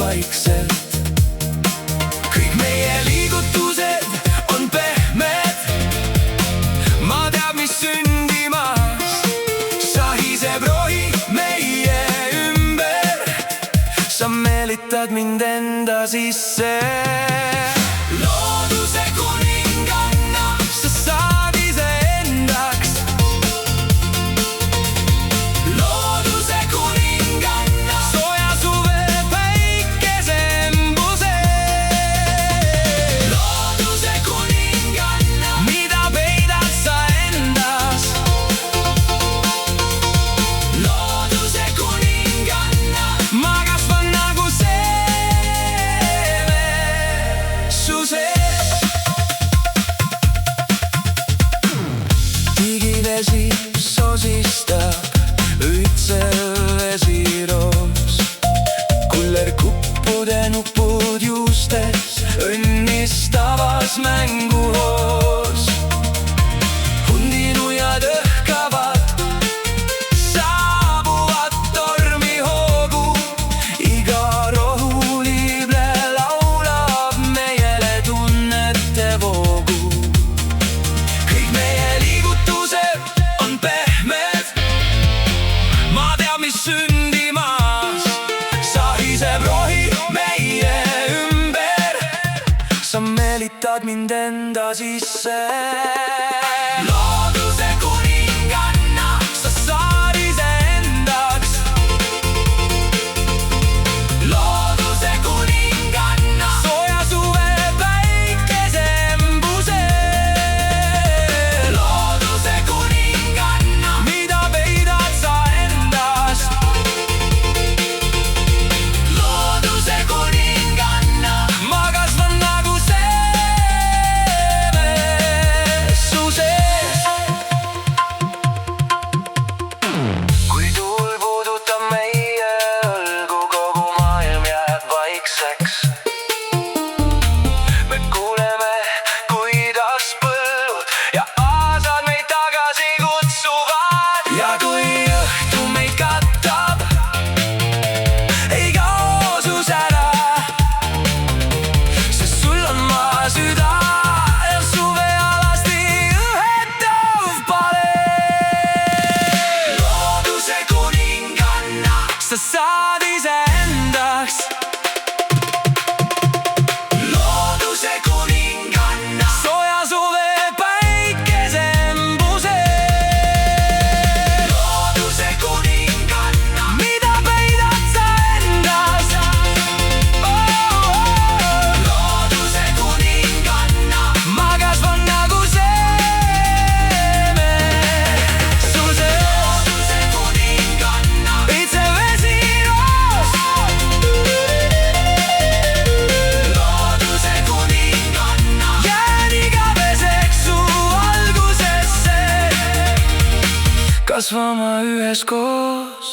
vaikselt. Kõik meie liigutused on pehmed. Ma teab, mis sündimas sahiseb rohi meie ümber. Sa meelitad mind enda sisse. Looduse kuninganna sa saad iseendaks. Looduse kuninganna sooja suve päikesembuse. Looduse kuninganna, mida peidad sa endas. Looduse kuninganna, ma kasvan nagu seeme su sees. Digivesi sosistab õitsel vesiroos. Kullerkuppude nupud juustes õnnistavas mänguhoos. Hundinujad õhkavad, saabuvad tormihoogu. Iga rohuliible laulab meiele tunnete voogu. Kõik meie liigutused on pehmed. Ma teab, mis sündimas sahiseb rohi meie ümber. Sa meelitad mind enda sisse. Looduse kuninganna sa saad iseendaks. Looduse kuninganna sooja suve päikesembuse. Looduse kuninganna, mida peidad sa endas. Looduse kuninganna, ma kasvan nagu seeme su sees. Kui tuul puudutab meie õlgu, kogu maailm jääb vaikseks. Me kuuleme, kuidas põllud ja aasad meid tagasi kutsuvad. Ja kui õhtu meid katab, ei kao su sära, sest sul on maa süda ja suve alasti õhetav palee. Looduse kuninganna sa saad iseendaks. Looduse kuninganna sooja suve päikesembuse. Looduse kuninganna, mida peidad sa endas. Looduse kuninganna, ma kasvan nagu seeme su sees. Looduse kuninganna, õitsev vesiroos. Looduse kuninganna, jään igaveseks su valgusesse. Kasvama üheskoos.